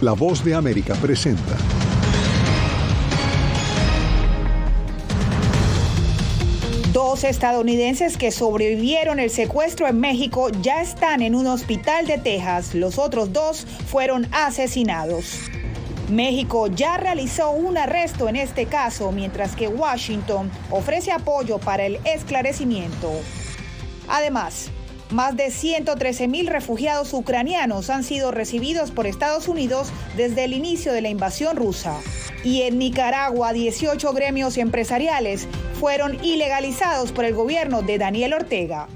La Voz de América presenta. Dos estadounidenses que sobrevivieron el secuestro en México ya están en un hospital de Texas. Los otros dos fueron asesinados. México ya realizó un arresto en este caso, mientras que Washington ofrece apoyo para el esclarecimiento. Además, más de 113,000 refugiados ucranianos han sido recibidos por Estados Unidos desde el inicio de la invasión rusa. Y en Nicaragua, 18 gremios empresariales fueron ilegalizados por el gobierno de Daniel Ortega.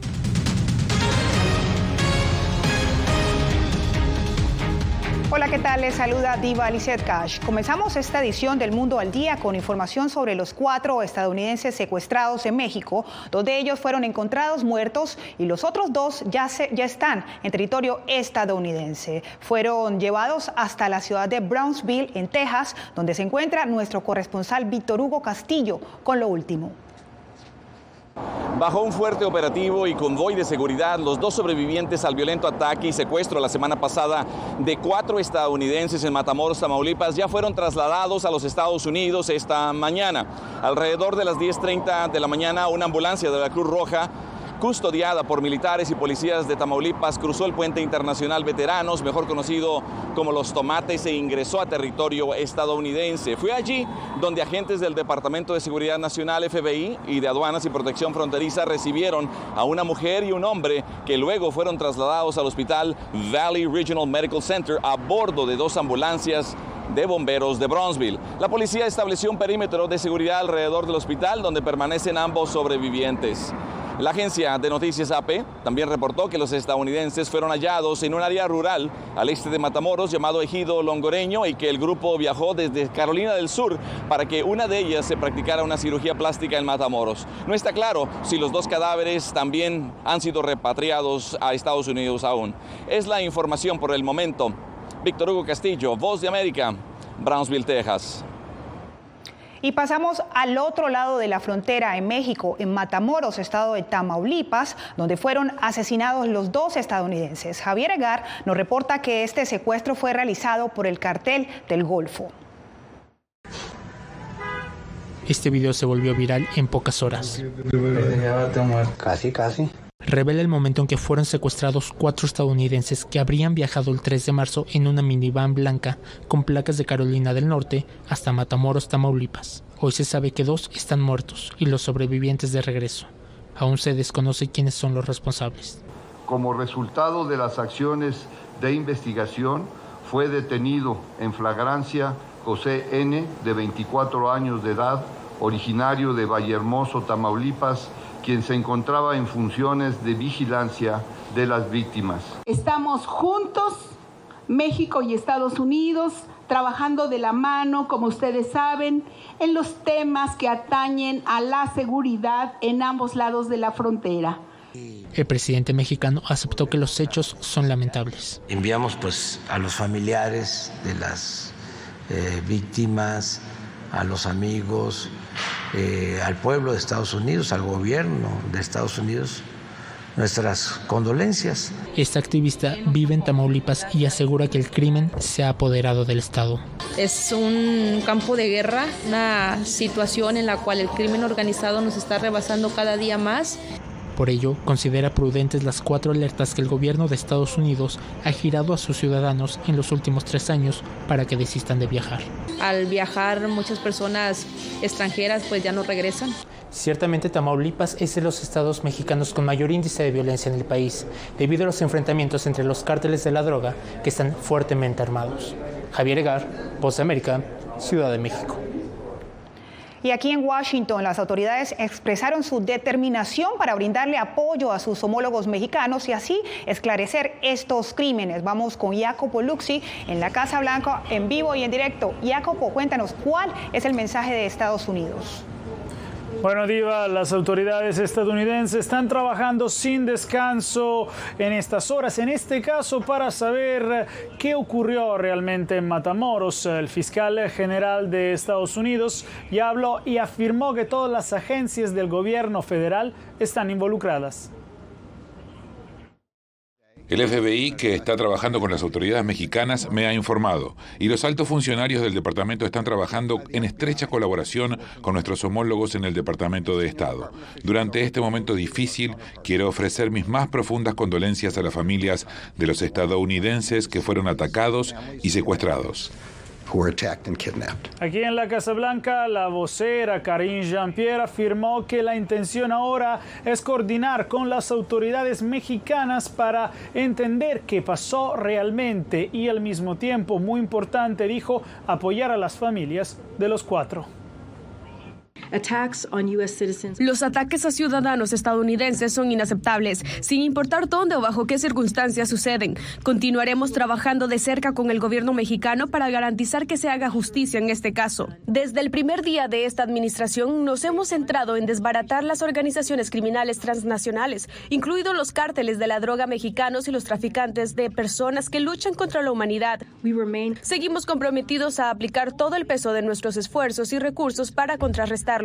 Hola, ¿qué tal? Les saluda Diva Lizeth Cash. Comenzamos esta edición del Mundo al Día con información sobre los 4 estadounidenses secuestrados en México. 2 de ellos fueron encontrados muertos y los otros 2 ya están en territorio estadounidense. Fueron llevados hasta la ciudad de Brownsville, en Texas, donde se encuentra nuestro corresponsal Víctor Hugo Castillo con lo último. Bajo un fuerte operativo y convoy de seguridad, los 2 sobrevivientes al violento ataque y secuestro la semana pasada de 4 estadounidenses en Matamoros, Tamaulipas, ya fueron trasladados a los Estados Unidos esta mañana. Alrededor de las 10:30 de la mañana, una ambulancia de la Cruz Roja, custodiada por militares y policías de Tamaulipas, cruzó el puente internacional Veteranos, mejor conocido como Los Tomates, e ingresó a territorio estadounidense. Fue allí donde agentes del Departamento de Seguridad Nacional, FBI, y de Aduanas y Protección Fronteriza recibieron a una mujer y un hombre que luego fueron trasladados al hospital Valley Regional Medical Center a bordo de 2 ambulancias de bomberos de Brownsville. La policía estableció un perímetro de seguridad alrededor del hospital donde permanecen ambos sobrevivientes. La agencia de noticias AP también reportó que los estadounidenses fueron hallados en un área rural al este de Matamoros llamado Ejido Longoreño y que el grupo viajó desde Carolina del Sur para que una de ellas se practicara una cirugía plástica en Matamoros. No está claro si los 2 cadáveres también han sido repatriados a Estados Unidos aún. Es la información por el momento. Víctor Hugo Castillo, Voz de América, Brownsville, Texas. Y pasamos al otro lado de la frontera, en México, en Matamoros, estado de Tamaulipas, donde fueron asesinados los 2 estadounidenses. Javier Egar nos reporta que este secuestro fue realizado por el Cartel del Golfo. Este video se volvió viral en pocas horas. Casi. Revela el momento en que fueron secuestrados 4 estadounidenses que habrían viajado el 3 de marzo en una minivan blanca con placas de Carolina del Norte hasta Matamoros, Tamaulipas. Hoy se sabe que 2 están muertos y los sobrevivientes de regreso. Aún se desconoce quiénes son los responsables. Como resultado de las acciones de investigación, fue detenido en flagrancia José N., de 24 años de edad, originario de Vallehermoso, Tamaulipas, quien se encontraba en funciones de vigilancia de las víctimas. Estamos juntos, México y Estados Unidos, trabajando de la mano, como ustedes saben, en los temas que atañen a la seguridad en ambos lados de la frontera. El presidente mexicano aceptó que los hechos son lamentables. Enviamos a los familiares de las víctimas, a los amigos, al pueblo de Estados Unidos, al gobierno de Estados Unidos, nuestras condolencias. Esta activista vive en Tamaulipas y asegura que el crimen se ha apoderado del estado. Es un campo de guerra, una situación en la cual el crimen organizado nos está rebasando cada día más. Por ello, considera prudentes las 4 alertas que el gobierno de Estados Unidos ha girado a sus ciudadanos en los últimos 3 años para que desistan de viajar. Al viajar, muchas personas extranjeras pues ya no regresan. Ciertamente Tamaulipas es de los estados mexicanos con mayor índice de violencia en el país, debido a los enfrentamientos entre los cárteles de la droga que están fuertemente armados. Javier Egar, Voz de América, Ciudad de México. Y aquí en Washington, las autoridades expresaron su determinación para brindarle apoyo a sus homólogos mexicanos y así esclarecer estos crímenes. Vamos con Jacopo Luxi en la Casa Blanca en vivo y en directo. Jacopo, cuéntanos, ¿cuál es el mensaje de Estados Unidos? Bueno, Diva, las autoridades estadounidenses están trabajando sin descanso en estas horas, en este caso para saber qué ocurrió realmente en Matamoros. El fiscal general de Estados Unidos ya habló y afirmó que todas las agencias del gobierno federal están involucradas. El FBI, que está trabajando con las autoridades mexicanas, me ha informado, y los altos funcionarios del departamento están trabajando en estrecha colaboración con nuestros homólogos en el Departamento de Estado. Durante este momento difícil, quiero ofrecer mis más profundas condolencias a las familias de los estadounidenses que fueron atacados y secuestrados. Aquí en la Casa Blanca, la vocera Karine Jean-Pierre afirmó que la intención ahora es coordinar con las autoridades mexicanas para entender qué pasó realmente y al mismo tiempo, muy importante, dijo, apoyar a las familias de los 4. Los ataques a ciudadanos estadounidenses son inaceptables, sin importar dónde o bajo qué circunstancias suceden. Continuaremos trabajando de cerca con el gobierno mexicano para garantizar que se haga justicia en este caso. Desde el primer día de esta administración nos hemos centrado en desbaratar las organizaciones criminales transnacionales, incluidos los cárteles de la droga mexicanos y los traficantes de personas que luchan contra la humanidad. Seguimos comprometidos a aplicar todo el peso de nuestros esfuerzos y recursos para contrarrestarlos.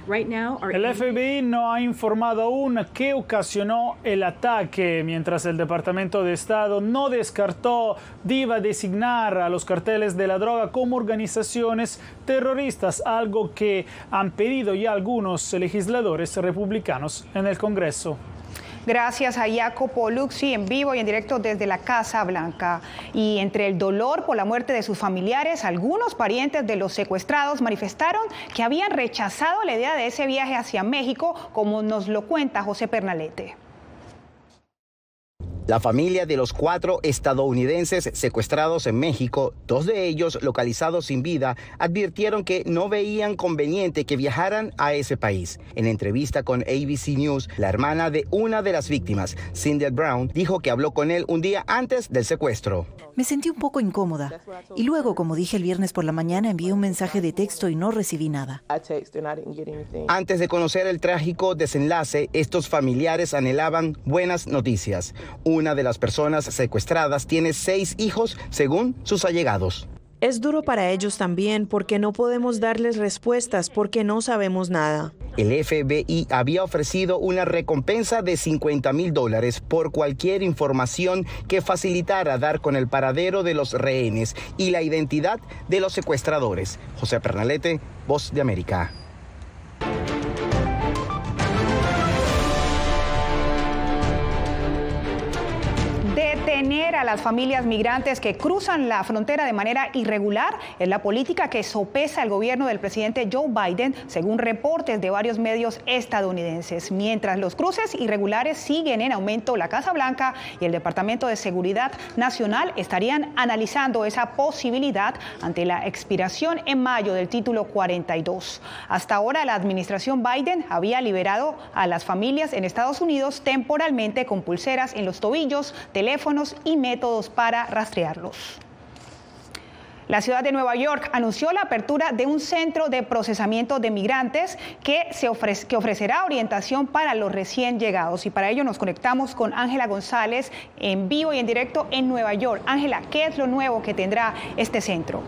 El FBI no ha informado aún qué ocasionó el ataque, mientras el Departamento de Estado no descartó designar a los carteles de la droga como organizaciones terroristas, algo que han pedido ya algunos legisladores republicanos en el Congreso. Gracias a Jacopo Luzzi en vivo y en directo desde la Casa Blanca. Y entre el dolor por la muerte de sus familiares, algunos parientes de los secuestrados manifestaron que habían rechazado la idea de ese viaje hacia México, como nos lo cuenta José Pernalete. La familia de los 4 estadounidenses secuestrados en México, 2 de ellos localizados sin vida, advirtieron que no veían conveniente que viajaran a ese país. En entrevista con ABC News, la hermana de una de las víctimas, Cindy Brown, dijo que habló con él un día antes del secuestro. Me sentí un poco incómoda y luego, como dije el viernes por la mañana, envié un mensaje de texto y no recibí nada. Antes de conocer el trágico desenlace, estos familiares anhelaban buenas noticias. Una de las personas secuestradas tiene 6 hijos, según sus allegados. Es duro para ellos también porque no podemos darles respuestas porque no sabemos nada. El FBI había ofrecido una recompensa de $50,000 por cualquier información que facilitara dar con el paradero de los rehenes y la identidad de los secuestradores. José Pernalete, Voz de América. Detener a las familias migrantes que cruzan la frontera de manera irregular es la política que sopesa el gobierno del presidente Joe Biden, según reportes de varios medios estadounidenses. Mientras los cruces irregulares siguen en aumento, la Casa Blanca y el Departamento de Seguridad Nacional estarían analizando esa posibilidad ante la expiración en mayo del título 42. Hasta ahora, la administración Biden había liberado a las familias en Estados Unidos temporalmente con pulseras en los tobillos, teléfonos y métodos para rastrearlos. La ciudad de Nueva York anunció la apertura de un centro de procesamiento de migrantes que ofrecerá orientación para los recién llegados. Y para ello nos conectamos con Ángela González en vivo y en directo en Nueva York. Ángela, ¿qué es lo nuevo que tendrá este centro?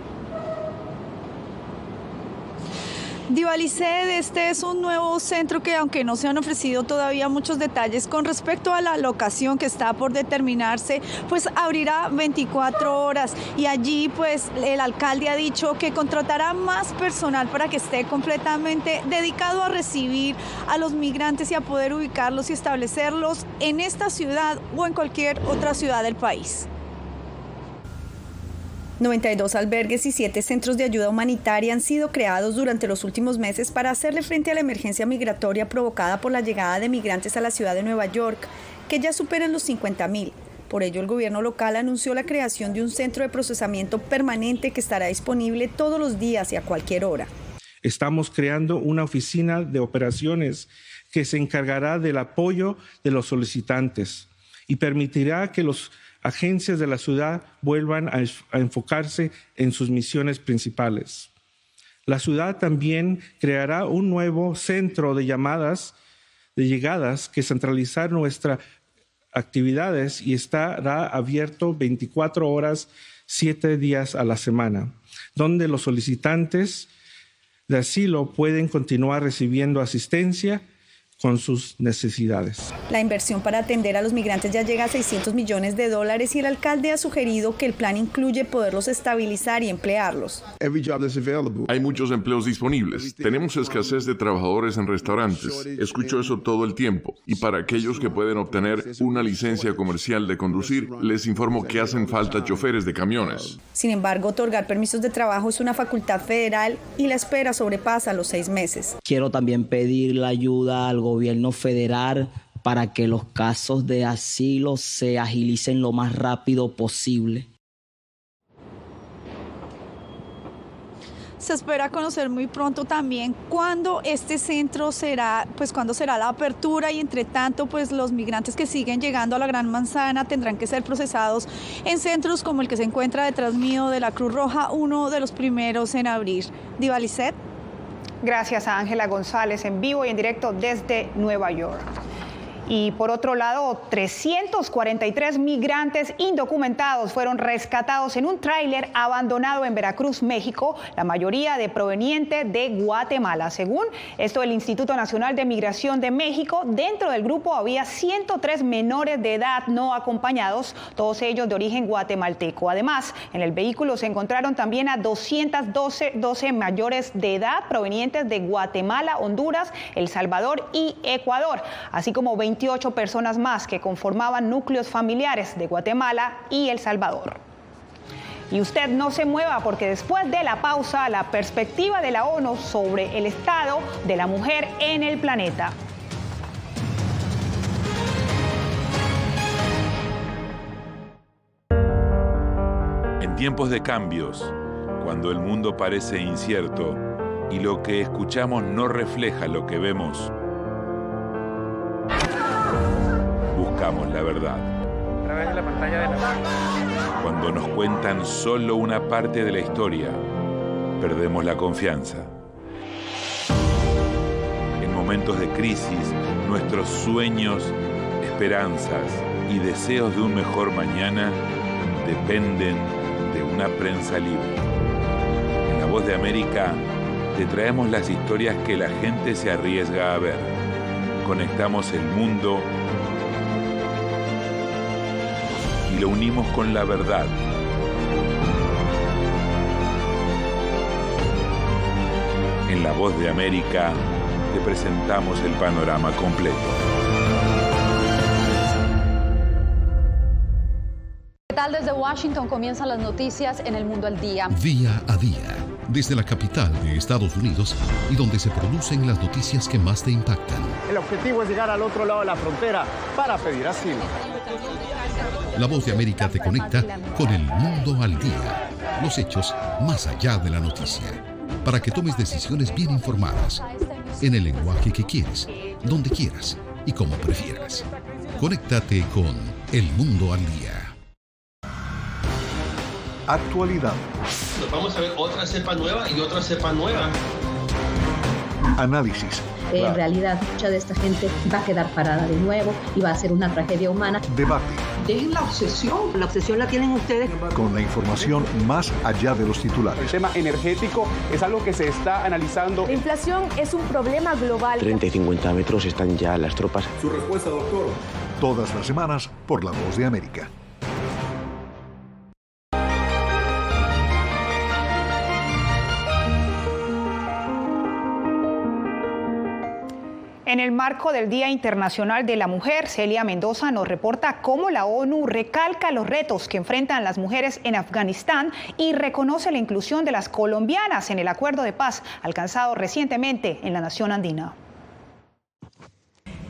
Divaliced, este es un nuevo centro que, aunque no se han ofrecido todavía muchos detalles con respecto a la locación que está por determinarse, pues abrirá 24 horas y allí pues el alcalde ha dicho que contratará más personal para que esté completamente dedicado a recibir a los migrantes y a poder ubicarlos y establecerlos en esta ciudad o en cualquier otra ciudad del país. 92 albergues y 7 centros de ayuda humanitaria han sido creados durante los últimos meses para hacerle frente a la emergencia migratoria provocada por la llegada de migrantes a la ciudad de Nueva York, que ya superan los 50,000. Por ello, el gobierno local anunció la creación de un centro de procesamiento permanente que estará disponible todos los días y a cualquier hora. Estamos creando una oficina de operaciones que se encargará del apoyo de los solicitantes y permitirá que los agencias de la ciudad vuelvan a enfocarse en sus misiones principales. La ciudad también creará un nuevo centro de llegadas que centralizará nuestras actividades y estará abierto 24 horas, 7 días a la semana, donde los solicitantes de asilo pueden continuar recibiendo asistencia con sus necesidades. La inversión para atender a los migrantes ya llega a $600 millones y el alcalde ha sugerido que el plan incluye poderlos estabilizar y emplearlos. Hay muchos empleos disponibles. Tenemos escasez de trabajadores en restaurantes. Escucho eso todo el tiempo. Y para aquellos que pueden obtener una licencia comercial de conducir, les informo que hacen falta choferes de camiones. Sin embargo, otorgar permisos de trabajo es una facultad federal y la espera sobrepasa los 6 meses. Quiero también pedir la ayuda al gobierno federal para que los casos de asilo se agilicen lo más rápido posible. Se espera conocer muy pronto también cuándo este centro será, cuándo será la apertura, y entre tanto, los migrantes que siguen llegando a la Gran Manzana tendrán que ser procesados en centros como el que se encuentra detrás mío de la Cruz Roja, uno de los primeros en abrir. Diva Lisset. Gracias a Ángela González en vivo y en directo desde Nueva York. Y por otro lado, 343 migrantes indocumentados fueron rescatados en un tráiler abandonado en Veracruz, México, la mayoría provenientes de Guatemala. Según esto, el Instituto Nacional de Migración de México, dentro del grupo había 103 menores de edad no acompañados, todos ellos de origen guatemalteco. Además, en el vehículo se encontraron también a 212 mayores de edad provenientes de Guatemala, Honduras, El Salvador y Ecuador, así como 28 personas más que conformaban núcleos familiares de Guatemala y El Salvador. Y usted no se mueva, porque después de la pausa, la perspectiva de la ONU sobre el estado de la mujer en el planeta. En tiempos de cambios, cuando el mundo parece incierto y lo que escuchamos no refleja lo que vemos, buscamos la verdad. A través de la pantalla de la... Cuando nos cuentan solo una parte de la historia, perdemos la confianza. En momentos de crisis, nuestros sueños, esperanzas y deseos de un mejor mañana dependen de una prensa libre. En La Voz de América te traemos las historias que la gente se arriesga a ver. Conectamos el mundo y lo unimos con la verdad. En La Voz de América te presentamos el panorama completo. ¿Qué tal? Desde Washington comienzan las noticias en El Mundo al Día. Día a día, desde la capital de Estados Unidos y donde se producen las noticias que más te impactan. El objetivo es llegar al otro lado de la frontera para pedir asilo. La Voz de América te conecta con El Mundo al Día. Los hechos más allá de la noticia. Para que tomes decisiones bien informadas. En el lenguaje que quieres, donde quieras y como prefieras. Conéctate con El Mundo al Día. Actualidad. Nos vamos a ver otra cepa nueva y otra cepa nueva. Análisis. En realidad, mucha de esta gente va a quedar parada de nuevo y va a ser una tragedia humana. Debate. Dejen la obsesión. La obsesión la tienen ustedes. Con la información más allá de los titulares. El tema energético es algo que se está analizando. La inflación es un problema global. 30 y 50 metros están ya las tropas. Su respuesta, doctor. Todas las semanas por La Voz de América. En el marco del Día Internacional de la Mujer, Celia Mendoza nos reporta cómo la ONU recalca los retos que enfrentan las mujeres en Afganistán y reconoce la inclusión de las colombianas en el acuerdo de paz alcanzado recientemente en la nación andina.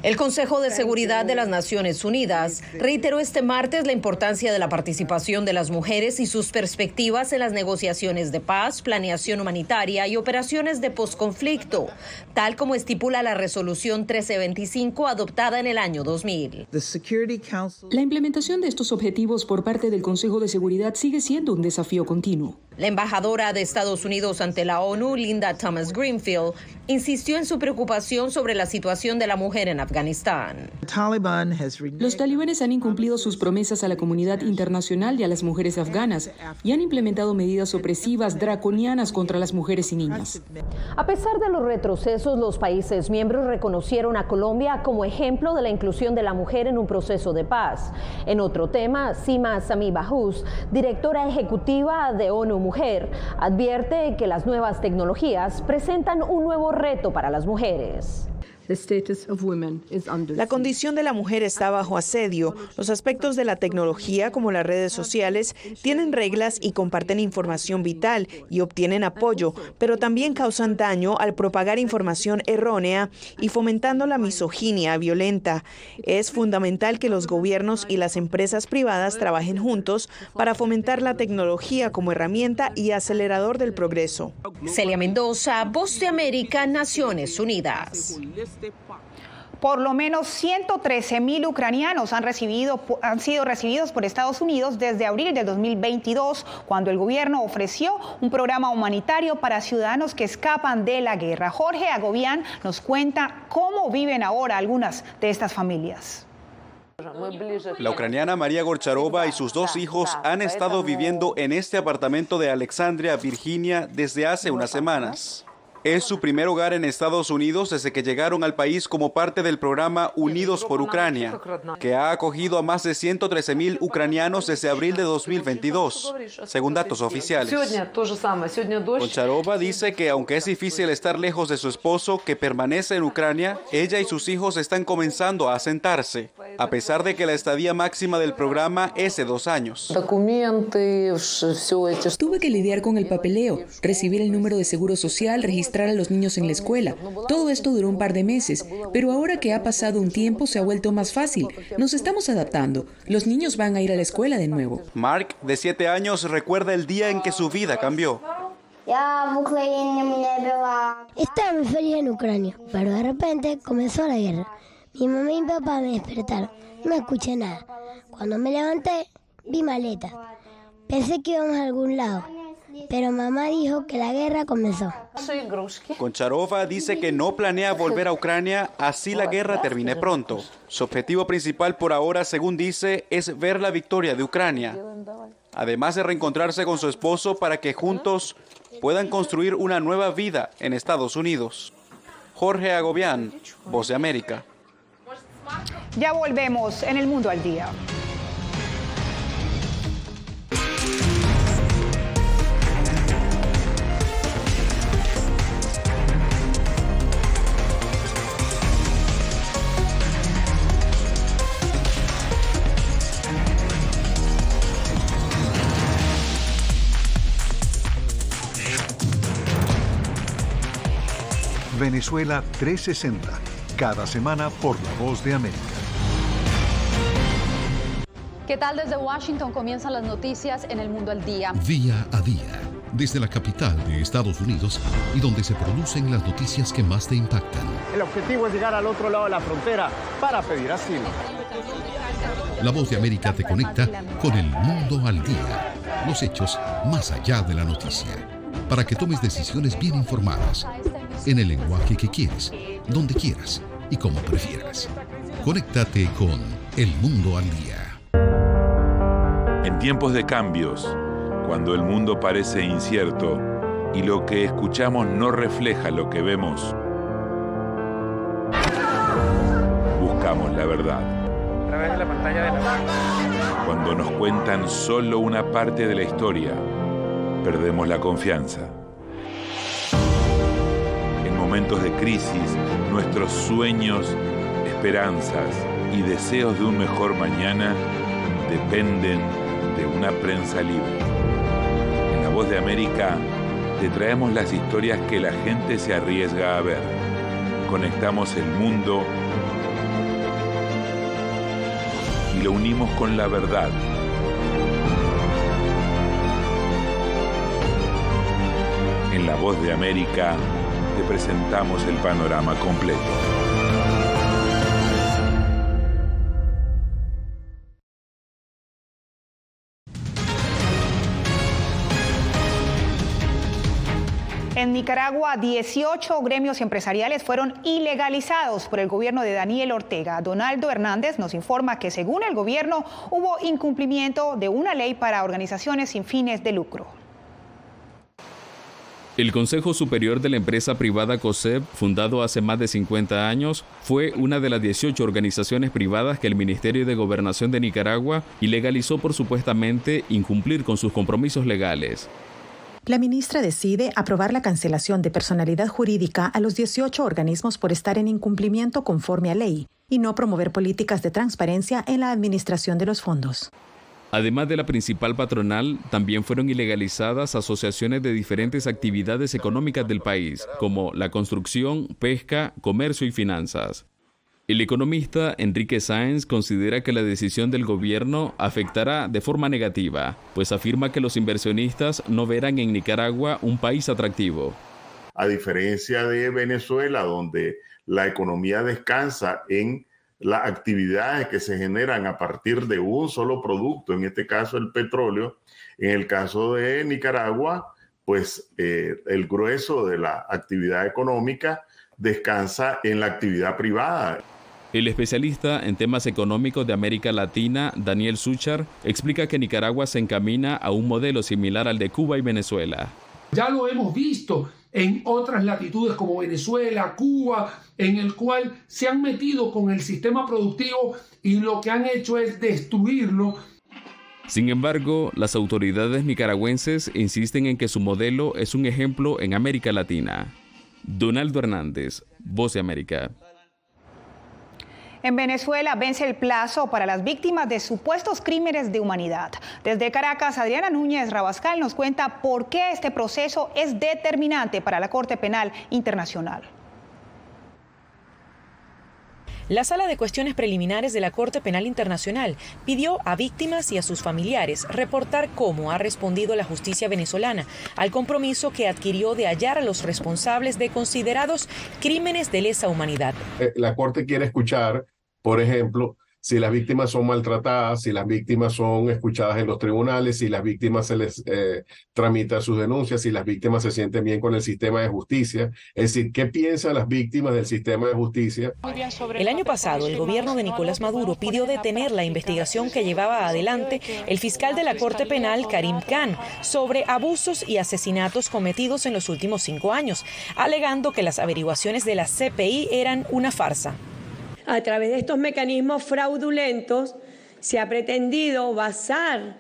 El Consejo de Seguridad de las Naciones Unidas reiteró este martes la importancia de la participación de las mujeres y sus perspectivas en las negociaciones de paz, planeación humanitaria y operaciones de posconflicto, tal como estipula la resolución 1325 adoptada en el año 2000. La implementación de estos objetivos por parte del Consejo de Seguridad sigue siendo un desafío continuo. La embajadora de Estados Unidos ante la ONU, Linda Thomas Greenfield, insistió en su preocupación sobre la situación de la mujer en Afganistán. Los talibanes han incumplido sus promesas a la comunidad internacional y a las mujeres afganas y han implementado medidas opresivas draconianas contra las mujeres y niñas. A pesar de los retrocesos, los países miembros reconocieron a Colombia como ejemplo de la inclusión de la mujer en un proceso de paz. En otro tema, Sima Sami Bahous, directora ejecutiva de ONU Mujer, advierte que las nuevas tecnologías presentan un nuevo reto para las mujeres. La condición de la mujer está bajo asedio. Los aspectos de la tecnología, como las redes sociales, tienen reglas y comparten información vital y obtienen apoyo, pero también causan daño al propagar información errónea y fomentando la misoginia violenta. Es fundamental que los gobiernos y las empresas privadas trabajen juntos para fomentar la tecnología como herramienta y acelerador del progreso. Celia Mendoza, Voz de América, Naciones Unidas. Por lo menos 113.000 ucranianos han sido recibidos por Estados Unidos desde abril de 2022, cuando el gobierno ofreció un programa humanitario para ciudadanos que escapan de la guerra. Jorge Agobián nos cuenta cómo viven ahora algunas de estas familias. La ucraniana María Gorcharova y sus 2 hijos han estado viviendo en este apartamento de Alexandria, Virginia, desde hace unas semanas. Es su primer hogar en Estados Unidos desde que llegaron al país como parte del programa Unidos por Ucrania, que ha acogido a más de 113.000 ucranianos desde abril de 2022, según datos oficiales. Goncharova dice que aunque es difícil estar lejos de su esposo, que permanece en Ucrania, ella y sus hijos están comenzando a asentarse, a pesar de que la estadía máxima del programa es de 2 años. Tuve que lidiar con el papeleo, recibir el número de seguro social, registrar a los niños en la escuela. Todo esto duró un par de meses, pero ahora que ha pasado un tiempo se ha vuelto más fácil. Nos estamos adaptando. Los niños van a ir a la escuela de nuevo. Mark, de 7 años, recuerda el día en que su vida cambió. Estaba muy feliz en Ucrania, pero de repente comenzó la guerra. Mi mamá y mi papá me despertaron. No escuché nada. Cuando me levanté, vi maletas. Pensé que íbamos a algún lado, pero mamá dijo que la guerra comenzó. Goncharova dice que no planea volver a Ucrania así la guerra termine pronto. Su objetivo principal por ahora, según dice, es ver la victoria de Ucrania, además de reencontrarse con su esposo para que juntos puedan construir una nueva vida en Estados Unidos. Jorge Agobián, Voz de América. Ya volvemos en El Mundo al Día. Venezuela 360, cada semana por La Voz de América. ¿Qué tal? Desde Washington comienzan las noticias en El Mundo al Día. Día a día, desde la capital de Estados Unidos y donde se producen las noticias que más te impactan. El objetivo es llegar al otro lado de la frontera para pedir asilo. La Voz de América te conecta con El Mundo al Día. Los hechos más allá de la noticia. Para que tomes decisiones bien informadas, en el lenguaje que quieres, donde quieras y como prefieras. Conéctate con El Mundo al Día. En tiempos de cambios, cuando el mundo parece incierto y lo que escuchamos no refleja lo que vemos, buscamos la verdad. A través de la pantalla de la... Cuando nos cuentan solo una parte de la historia, perdemos la confianza. En momentos de crisis, nuestros sueños, esperanzas y deseos de un mejor mañana dependen de una prensa libre. En La Voz de América te traemos las historias que la gente se arriesga a ver. Conectamos el mundo y lo unimos con la verdad. En La Voz de América te presentamos el panorama completo. En Nicaragua, 18 gremios empresariales fueron ilegalizados por el gobierno de Daniel Ortega. Donaldo Hernández nos informa que, según el gobierno, hubo incumplimiento de una ley para organizaciones sin fines de lucro. El Consejo Superior de la empresa privada COSEP, fundado hace más de 50 años, fue una de las 18 organizaciones privadas que el Ministerio de Gobernación de Nicaragua ilegalizó por supuestamente incumplir con sus compromisos legales. La ministra decide aprobar la cancelación de personalidad jurídica a los 18 organismos por estar en incumplimiento conforme a ley y no promover políticas de transparencia en la administración de los fondos. Además de la principal patronal, también fueron ilegalizadas asociaciones de diferentes actividades económicas del país, como la construcción, pesca, comercio y finanzas. El economista Enrique Sáenz considera que la decisión del gobierno afectará de forma negativa, pues afirma que los inversionistas no verán en Nicaragua un país atractivo. A diferencia de Venezuela, donde la economía descansa en las actividades que se generan a partir de un solo producto, en este caso el petróleo, en el caso de Nicaragua, pues el grueso de la actividad económica descansa en la actividad privada. El especialista en temas económicos de América Latina, Daniel Suchar, explica que Nicaragua se encamina a un modelo similar al de Cuba y Venezuela. Ya lo hemos visto en otras latitudes como Venezuela, Cuba, en el cual se han metido con el sistema productivo y lo que han hecho es destruirlo. Sin embargo, las autoridades nicaragüenses insisten en que su modelo es un ejemplo en América Latina. Donaldo Hernández, Voz de América. En Venezuela vence el plazo para las víctimas de supuestos crímenes de humanidad. Desde Caracas, Adriana Núñez Rabascal nos cuenta por qué este proceso es determinante para la Corte Penal Internacional. La Sala de Cuestiones Preliminares de la Corte Penal Internacional pidió a víctimas y a sus familiares reportar cómo ha respondido la justicia venezolana al compromiso que adquirió de hallar a los responsables de considerados crímenes de lesa humanidad. La Corte quiere escuchar, por ejemplo, si las víctimas son maltratadas, si las víctimas son escuchadas en los tribunales, si las víctimas se les tramita sus denuncias, si las víctimas se sienten bien con el sistema de justicia. Es decir, ¿qué piensan las víctimas del sistema de justicia? El año pasado, el gobierno de Nicolás Maduro pidió detener la investigación que llevaba adelante el fiscal de la Corte Penal, Karim Khan, sobre abusos y asesinatos cometidos en los últimos 5 años, alegando que las averiguaciones de la CPI eran una farsa. A través de estos mecanismos fraudulentos se ha pretendido basar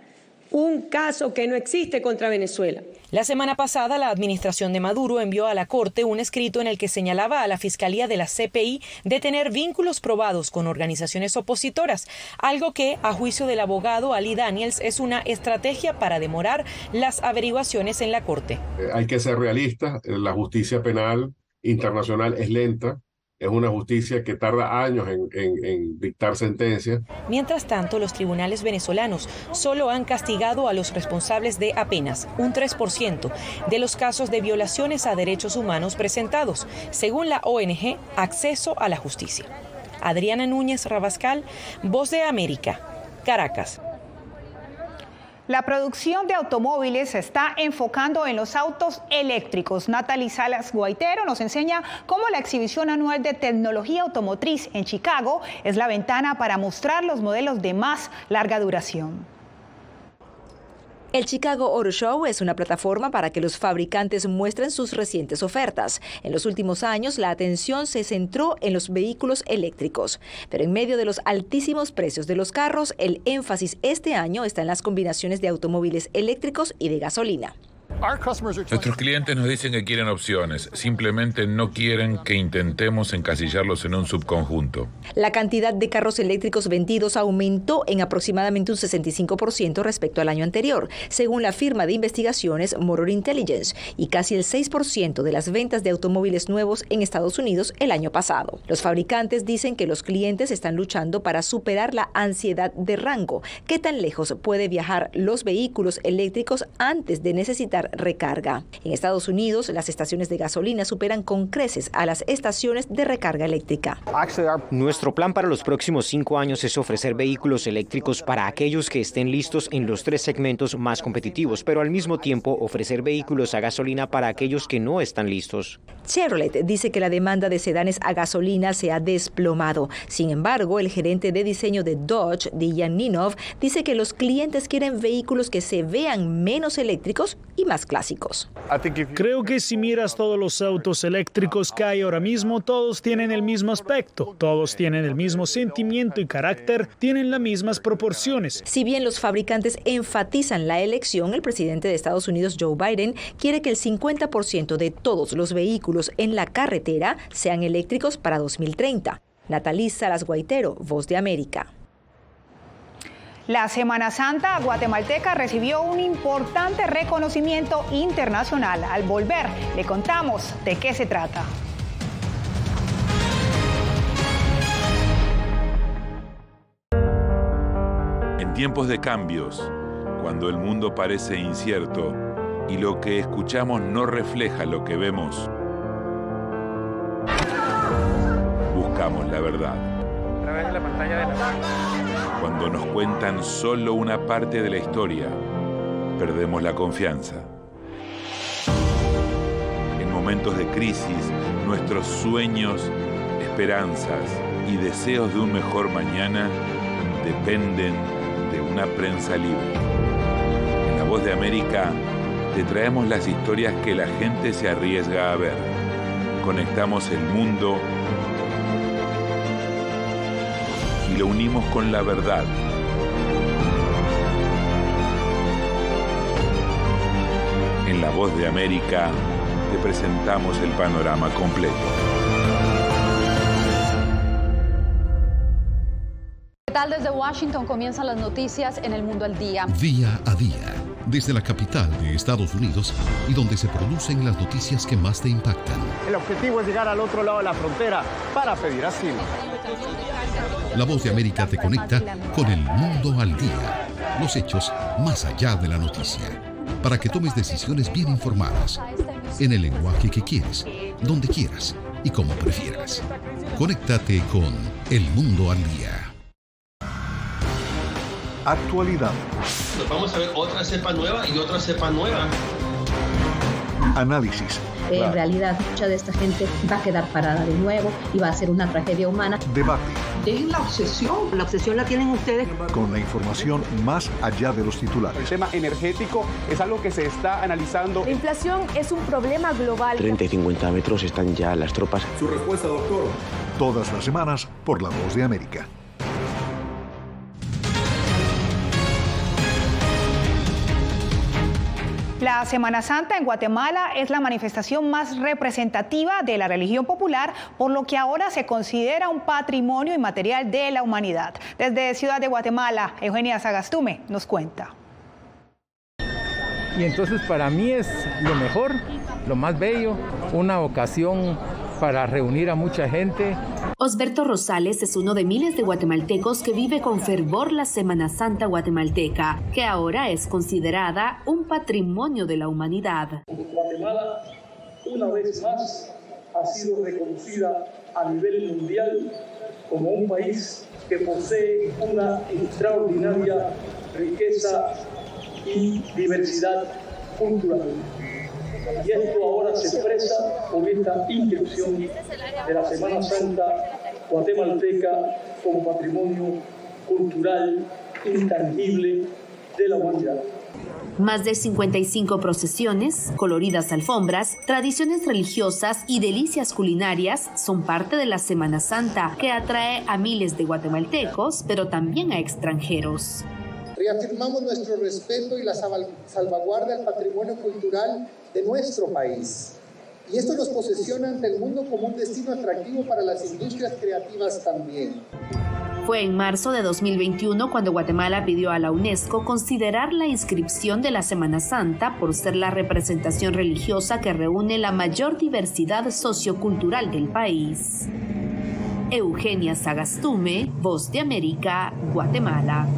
un caso que no existe contra Venezuela. La semana pasada, la administración de Maduro envió a la Corte un escrito en el que señalaba a la Fiscalía de la CPI de tener vínculos probados con organizaciones opositoras, algo que, a juicio del abogado Ali Daniels, es una estrategia para demorar las averiguaciones en la Corte. Hay que ser realistas, la justicia penal internacional es lenta. Es una justicia que tarda años en dictar sentencias. Mientras tanto, los tribunales venezolanos solo han castigado a los responsables de apenas un 3% de los casos de violaciones a derechos humanos presentados, según la ONG Acceso a la Justicia. Adriana Núñez Rabascal, Voz de América, Caracas. La producción de automóviles se está enfocando en los autos eléctricos. Natalie Salas Guaitero nos enseña cómo la exhibición anual de tecnología automotriz en Chicago es la ventana para mostrar los modelos de más larga duración. El Chicago Auto Show es una plataforma para que los fabricantes muestren sus recientes ofertas. En los últimos años, la atención se centró en los vehículos eléctricos. Pero en medio de los altísimos precios de los carros, el énfasis este año está en las combinaciones de automóviles eléctricos y de gasolina. Nuestros clientes nos dicen que quieren opciones, simplemente no quieren que intentemos encasillarlos en un subconjunto. La cantidad de carros eléctricos vendidos aumentó en aproximadamente un 65% respecto al año anterior, según la firma de investigaciones Motor Intelligence, y casi el 6% de las ventas de automóviles nuevos en Estados Unidos el año pasado. Los fabricantes dicen que los clientes están luchando para superar la ansiedad de rango. ¿Qué tan lejos puede viajar los vehículos eléctricos antes de necesitar recarga. En Estados Unidos, las estaciones de gasolina superan con creces a las estaciones de recarga eléctrica. Nuestro plan para los próximos 5 años es ofrecer vehículos eléctricos para aquellos que estén listos en los 3 segmentos más competitivos, pero al mismo tiempo ofrecer vehículos a gasolina para aquellos que no están listos. Chevrolet dice que la demanda de sedanes a gasolina se ha desplomado. Sin embargo, el gerente de diseño de Dodge, Dejan Ninov, dice que los clientes quieren vehículos que se vean menos eléctricos y más clásicos. Creo que si miras todos los autos eléctricos que hay ahora mismo, todos tienen el mismo aspecto, todos tienen el mismo sentimiento y carácter, tienen las mismas proporciones. Si bien los fabricantes enfatizan la elección, el presidente de Estados Unidos, Joe Biden, quiere que el 50% de todos los vehículos en la carretera sean eléctricos para 2030. Natalí Salas Guaitero, Voz de América. La Semana Santa guatemalteca recibió un importante reconocimiento internacional. Al volver, le contamos de qué se trata. En tiempos de cambios, cuando el mundo parece incierto y lo que escuchamos no refleja lo que vemos, buscamos la verdad. A través de la pantalla de la... Cuando nos cuentan solo una parte de la historia, perdemos la confianza. En momentos de crisis, nuestros sueños, esperanzas y deseos de un mejor mañana dependen de una prensa libre. En La Voz de América te traemos las historias que la gente se arriesga a ver. Conectamos el mundo y lo unimos con la verdad. En La Voz de América te presentamos el panorama completo. ¿Qué tal? Desde Washington comienzan las noticias en El Mundo al Día. Día a día, desde la capital de Estados Unidos y donde se producen las noticias que más te impactan. El objetivo es llegar al otro lado de la frontera para pedir asilo. La Voz de América te conecta con el mundo al día. Los hechos más allá de la noticia. Para que tomes decisiones bien informadas. En el lenguaje que quieres, donde quieras y como prefieras. Conéctate con El Mundo al Día. Actualidad. Nos vamos a ver otra cepa nueva y otra cepa nueva. Análisis. En realidad, mucha de esta gente va a quedar parada de nuevo y va a ser una tragedia humana. Debate. Es la obsesión. La obsesión la tienen ustedes. Con la información más allá de los titulares. El tema energético es algo que se está analizando. La inflación es un problema global. 30 y 50 metros están ya las tropas. Su respuesta, doctor. Todas las semanas por La Voz de América. La Semana Santa en Guatemala es la manifestación más representativa de la religión popular, por lo que ahora se considera un patrimonio inmaterial de la humanidad. Desde Ciudad de Guatemala, Eugenia Sagastume nos cuenta. Y entonces para mí es lo mejor, lo más bello, una ocasión para reunir a mucha gente. Osberto Rosales es uno de miles de guatemaltecos que vive con fervor la Semana Santa guatemalteca, que ahora es considerada un patrimonio de la humanidad. Guatemala, una vez más, ha sido reconocida a nivel mundial como un país que posee una extraordinaria riqueza y diversidad cultural. Y esto ahora se expresa con esta inscripción de la Semana Santa guatemalteca como patrimonio cultural intangible de la humanidad. Más de 55 procesiones, coloridas alfombras, tradiciones religiosas y delicias culinarias son parte de la Semana Santa, que atrae a miles de guatemaltecos, pero también a extranjeros. Reafirmamos nuestro respeto y la salvaguarda del patrimonio cultural de nuestro país. Y esto nos posiciona ante el mundo como un destino atractivo para las industrias creativas también. Fue en marzo de 2021 cuando Guatemala pidió a la UNESCO considerar la inscripción de la Semana Santa por ser la representación religiosa que reúne la mayor diversidad sociocultural del país. Eugenia Sagastume, Voz de América, Guatemala.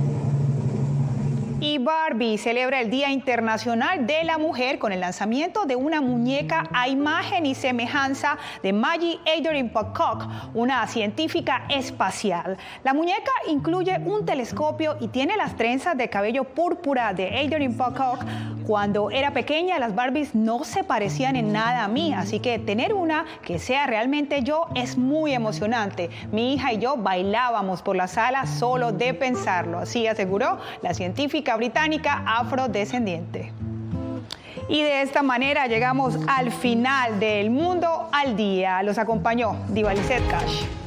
Y Barbie celebra el Día Internacional de la Mujer con el lanzamiento de una muñeca a imagen y semejanza de Maggie Adrian Pocock, una científica espacial. La muñeca incluye un telescopio y tiene las trenzas de cabello púrpura de Adrian Pocock. Cuando era pequeña, las Barbies no se parecían en nada a mí, así que tener una que sea realmente yo es muy emocionante. Mi hija y yo bailábamos por la sala solo de pensarlo, así aseguró la científica británica afrodescendiente. Y de esta manera llegamos al final del Mundo al Día. Los acompañó Diva Lizeth Cash.